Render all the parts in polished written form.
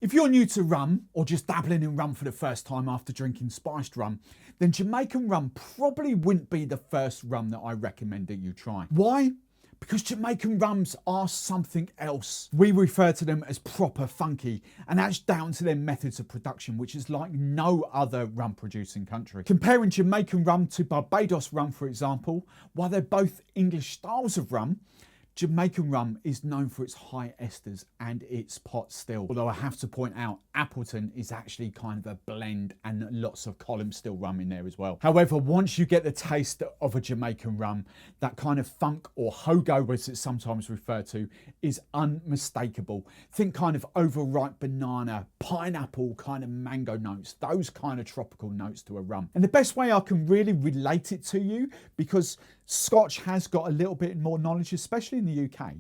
If you're new to rum or just dabbling in rum for the first time after drinking spiced rum, then Jamaican rum probably wouldn't be the first rum that I recommend that you try. Why? Because Jamaican rums are something else. We refer to them as proper funky, and that's down to their methods of production, which is like no other rum producing country. Comparing Jamaican rum to Barbados rum, for example, while they're both English styles of rum, Jamaican rum is known for its high esters and its pot still. Although I have to point out, Appleton is actually kind of a blend and lots of column still rum in there as well. However, once you get the taste of a Jamaican rum, that kind of funk or hogo, as it's sometimes referred to, is unmistakable. Think kind of overripe banana, pineapple kind of mango notes, those kind of tropical notes to a rum. And the best way I can really relate it to you, because Scotch has got a little bit more knowledge, especially in the UK.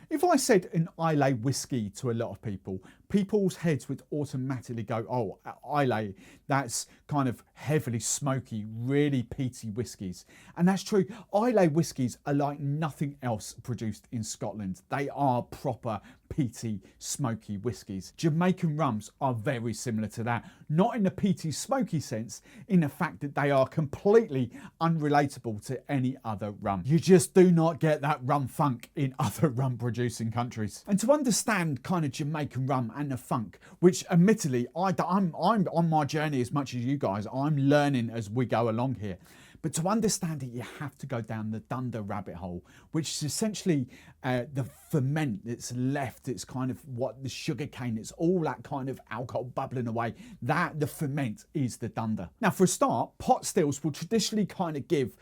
If I said an Islay whiskey to a lot of people, people's heads would automatically go, oh, Islay, that's kind of heavily smoky, really peaty whiskies. And that's true. Islay whiskies are like nothing else produced in Scotland. They are proper peaty, smoky whiskies. Jamaican rums are very similar to that, not in the peaty, smoky sense, in the fact that they are completely unrelatable to any other rum. You just do not get that rum funk in other rum producing countries. And to understand kind of Jamaican rum and the funk, which admittedly I'm on my journey as much as you guys, I'm learning as we go along here. But to understand it, you have to go down the dunder rabbit hole, which is essentially the ferment that's left. It's kind of what the sugar cane, it's all that kind of alcohol bubbling away. That, the ferment, is the dunder. Now, for a start, pot stills will traditionally kind of give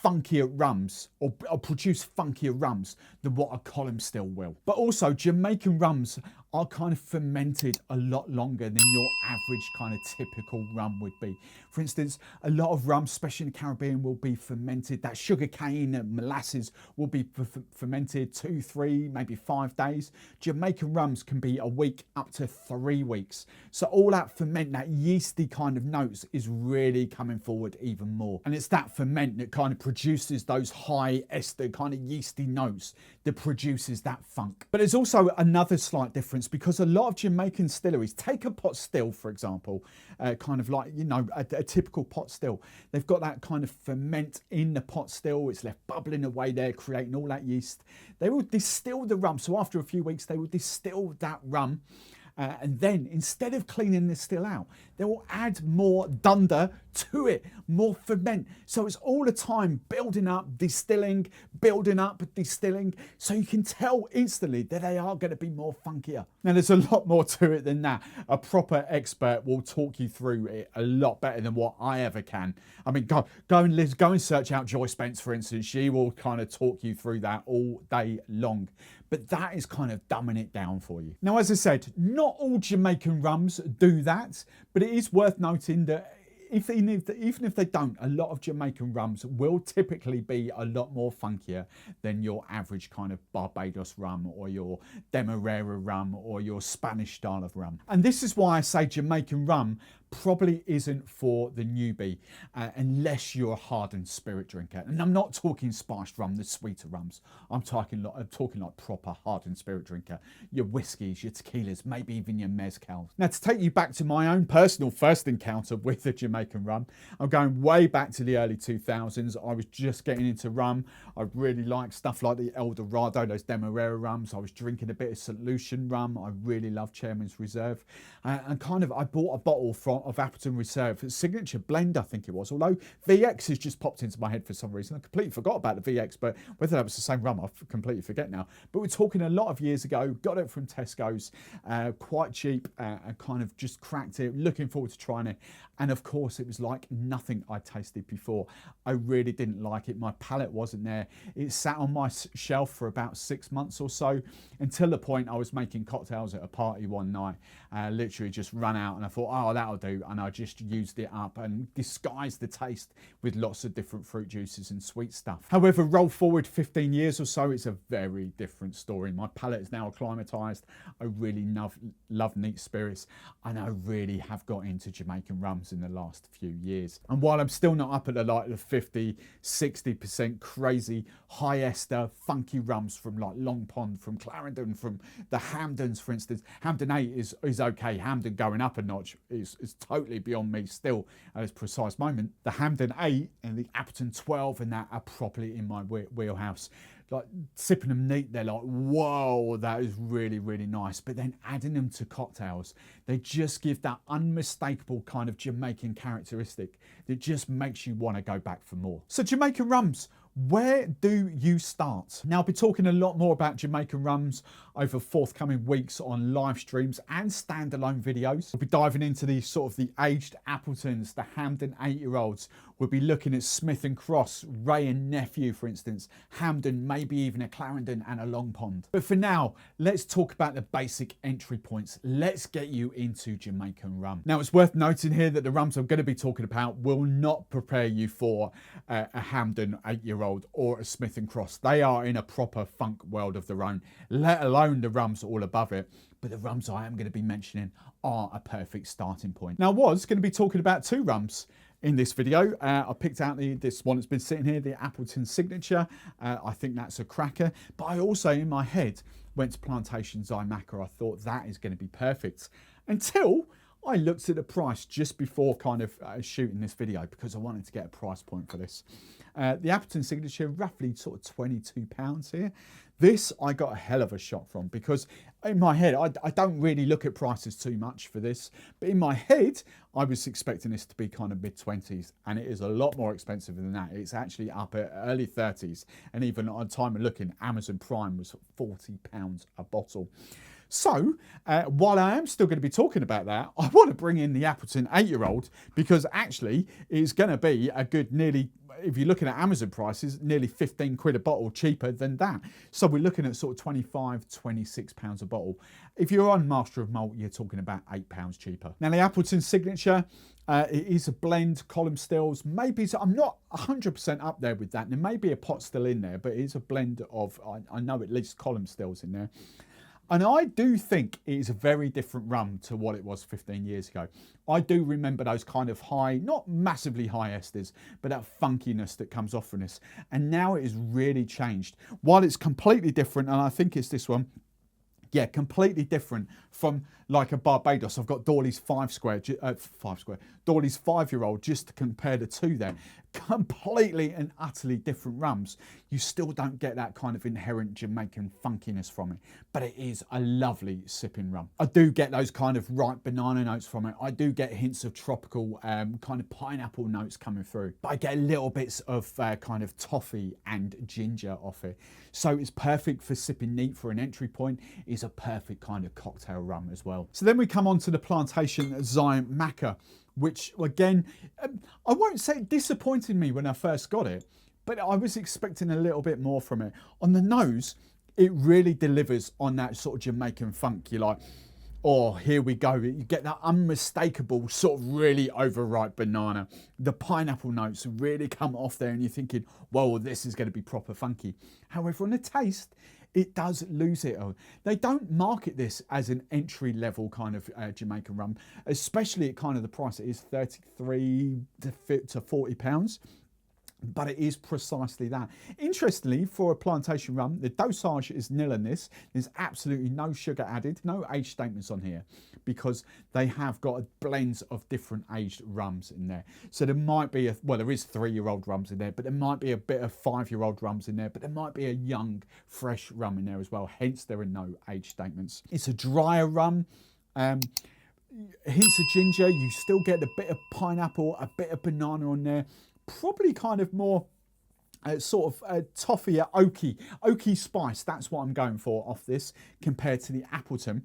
funkier rums or produce funkier rums than what a column still will. But also, Jamaican rums are kind of fermented a lot longer than your average kind of typical rum would be. For instance, a lot of rum, especially in the Caribbean, will be fermented. That sugar cane and molasses will be fermented 2, 3, maybe 5 days. Jamaican rums can be a week up to 3 weeks. So all that ferment, that yeasty kind of notes is really coming forward even more. And it's that ferment that kind of produces those high ester kind of yeasty notes that produces that funk. But there's also another slight difference, because a lot of Jamaican distilleries, take a pot still for example, kind of like, you know, a typical pot still, they've got that kind of ferment in the pot still, it's left bubbling away there, creating all that yeast. They will distill the rum, so after a few weeks they will distill that rum, and then instead of cleaning the still out, they will add more dunder to it, more ferment. So it's all the time building up, distilling, building up, distilling. So you can tell instantly that they are going to be more funkier. Now there's a lot more to it than that. A proper expert will talk you through it a lot better than what I ever can. I mean, go and search out Joy Spence, for instance. She will kind of talk you through that all day long. But that is kind of dumbing it down for you. Now, as I said, not all Jamaican rums do that, but it is worth noting that even if they don't, a lot of Jamaican rums will typically be a lot more funkier than your average kind of Barbados rum or your Demerara rum or your Spanish style of rum. And this is why I say Jamaican rum probably isn't for the newbie unless you're a hardened spirit drinker. And I'm not talking spiced rum, the sweeter rums. I'm talking like proper hardened spirit drinker. Your whiskies, your tequilas, maybe even your mezcals. Now, to take you back to my own personal first encounter with the Jamaican rum, I'm going way back to the early 2000s. I was just getting into rum. I really liked stuff like the El Dorado, those Demerara rums. I was drinking a bit of St. Lucian rum. I really loved Chairman's Reserve. And kind of, I bought a bottle of Appleton Reserve, Signature Blend, I think it was. Although VX has just popped into my head for some reason. I completely forgot about the VX, but whether that was the same rum, I completely forget now. But we're talking a lot of years ago. Got it from Tesco's, quite cheap, and kind of just cracked it. Looking forward to trying it. And of course, it was like nothing I'd tasted before. I really didn't like it. My palate wasn't there. It sat on my shelf for about 6 months or so, until the point I was making cocktails at a party one night. Literally just run out, and I thought, oh, that'll do. do, and I just used it up and disguised the taste with lots of different fruit juices and sweet stuff. However, roll forward 15 years or so, it's a very different story. My palate is now acclimatized. I really love neat spirits, and I really have got into Jamaican rums in the last few years. And while I'm still not up at the 50, 60% crazy high ester funky rums from like Long Pond, from Clarendon, from the Hampdens, for instance. Hampden 8 is okay. Hampden going up a notch is totally beyond me still at this precise moment. The Hampden 8 and the Appleton 12 and that are properly in my wheelhouse. Like sipping them neat, they're like, whoa, that is really, really nice. But then adding them to cocktails, they just give that unmistakable kind of Jamaican characteristic that just makes you want to go back for more. So Jamaican rums, where do you start? Now, I'll be talking a lot more about Jamaican rums over forthcoming weeks on live streams and standalone videos. We'll be diving into the sort of the aged Appletons, the Hampden 8-year-olds. We'll be looking at Smith and Cross, Ray and Nephew, for instance, Hampden, maybe even a Clarendon and a Long Pond. But for now, let's talk about the basic entry points. Let's get you into Jamaican rum. Now, it's worth noting here that the rums I'm going to be talking about will not prepare you for a Hampden 8-year-old or a Smith and Cross. They are in a proper funk world of their own, let alone the rums all above it. But the rums I am going to be mentioning are a perfect starting point. Now, I was going to be talking about two rums in this video. I picked out this one that's been sitting here, the Appleton Signature. I think that's a cracker. But I also, in my head, went to Plantation Xaymaca. I thought that is going to be perfect. Until I looked at the price just before kind of shooting this video, because I wanted to get a price point for this. The Appleton Signature, roughly sort of £22 here. This I got a hell of a shot from, because in my head, I don't really look at prices too much for this, but in my head, I was expecting this to be kind of mid-20s, and it is a lot more expensive than that. It's actually up at early 30s, and even on time of looking, Amazon Prime was £40 a bottle. So, while I am still going to be talking about that, I want to bring in the Appleton 8-year-old, because actually it's going to be a good nearly, if you're looking at Amazon prices, nearly 15 quid a bottle cheaper than that. So we're looking at sort of 25, 26 pounds a bottle. If you're on Master of Malt, you're talking about £8 cheaper. Now, the Appleton Signature, it is a blend, column stills, maybe, so I'm not 100% up there with that. There may be a pot still in there, but it is a blend of, I know at least column stills in there. And I do think it is a very different rum to what it was 15 years ago. I do remember those kind of high, not massively high esters, but that funkiness that comes off from this. And now it has really changed. While it's completely different, and I think it's this one, yeah, completely different from like a Barbados. I've got Dawley's Dawley's 5-year-old, just to compare the two there. Completely and utterly different rums. You still don't get that kind of inherent Jamaican funkiness from it, but it is a lovely sipping rum. I do get those kind of ripe banana notes from it. I do get hints of tropical kind of pineapple notes coming through, but I get little bits of kind of toffee and ginger off it. So it's perfect for sipping neat for an entry point. It's a perfect kind of cocktail rum as well. So then we come on to the Plantation Xaymaca, which again, I won't say it disappointed me when I first got it, but I was expecting a little bit more from it. On the nose, it really delivers on that sort of Jamaican funk. You're like, oh, here we go. You get that unmistakable sort of really overripe banana. The pineapple notes really come off there and you're thinking, well, this is going to be proper funky. However, on the taste, it does lose it. They don't market this as an entry level kind of Jamaican rum, especially at kind of the price. It is 33 to 40 pounds. But it is precisely that. Interestingly, for a plantation rum, the dosage is nil in this. There's absolutely no sugar added, no age statements on here, because they have got blends of different aged rums in there. So there might be well, there is 3-year-old rums in there, but there might be a bit of 5-year-old rums in there, but there might be a young, fresh rum in there as well. Hence, there are no age statements. It's a drier rum. Hints of ginger. You still get a bit of pineapple, a bit of banana on there. Probably kind of more sort of toffee, oaky spice. That's what I'm going for off this compared to the Appleton.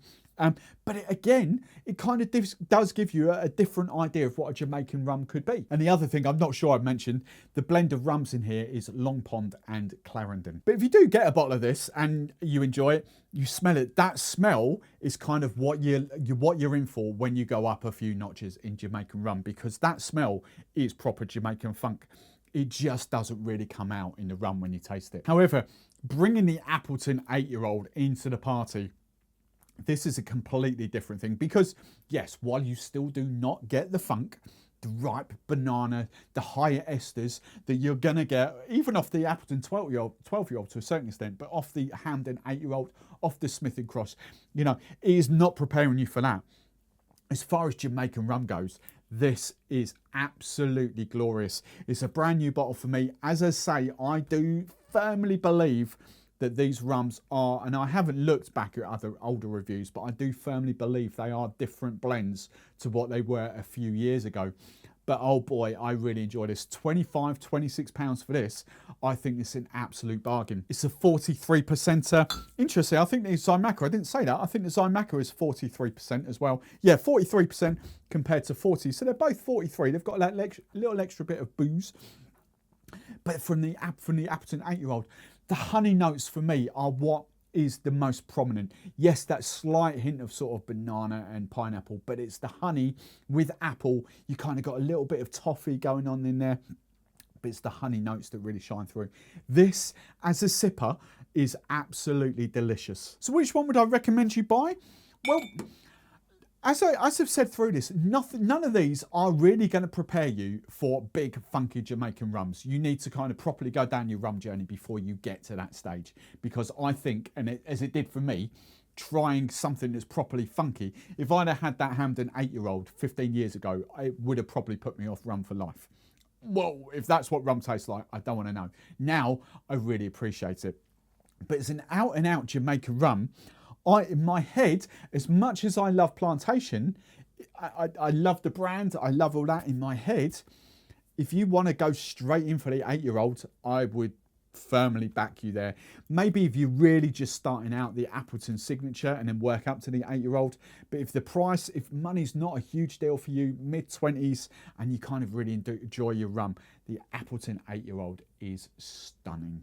But again, it kind of does give you a different idea of what a Jamaican rum could be. And the other thing, I'm not sure I've mentioned, the blend of rums in here is Long Pond and Clarendon. But if you do get a bottle of this and you enjoy it, you smell it, that smell is kind of what you're in for when you go up a few notches in Jamaican rum, because that smell is proper Jamaican funk. It just doesn't really come out in the rum when you taste it. However, bringing the Appleton 8-year-old into the party, this is a completely different thing, because yes, while you still do not get the funk, the ripe banana, the higher esters that you're gonna get even off the Appleton 12-year-old to a certain extent, but off the Hamden 8-year-old, off the Smith & Cross, you know, it is not preparing you for that. As far as Jamaican rum goes, this is absolutely glorious. It's a brand new bottle for me. As I say, I do firmly believe that these rums are, and I haven't looked back at other older reviews, but I do firmly believe they are different blends to what they were a few years ago. But oh boy, I really enjoy this. 25, 26 pounds for this. I think it's an absolute bargain. It's a 43%. Interesting, I think the Xaymaca, I didn't say that, I think the Xaymaca is 43% as well. Yeah, 43% compared to 40. So they're both 43. They've got that little extra bit of booze. But from the Appleton 8-year-old, the honey notes for me are what is the most prominent. Yes, that slight hint of sort of banana and pineapple, but it's the honey with apple. You kind of got a little bit of toffee going on in there, but it's the honey notes that really shine through. This, as a sipper, is absolutely delicious. So which one would I recommend you buy? Well, as I've said through this, none of these are really going to prepare you for big, funky Jamaican rums. You need to kind of properly go down your rum journey before you get to that stage. Because I think, and as it did for me, trying something that's properly funky, if I'd have had that Hamden 8-year-old 15 years ago, it would have probably put me off rum for life. Well, if that's what rum tastes like, I don't want to know. Now, I really appreciate it. But it's an out-and-out Jamaican rum. In my head, as much as I love Plantation, I love the brand, I love all that. In my head, if you want to go straight in for the 8-year-old, I would firmly back you there. Maybe if you're really just starting out, the Appleton Signature, and then work up to the 8-year-old. But if money's not a huge deal for you, mid-20s, and you kind of really enjoy your rum, the Appleton 8-year-old is stunning.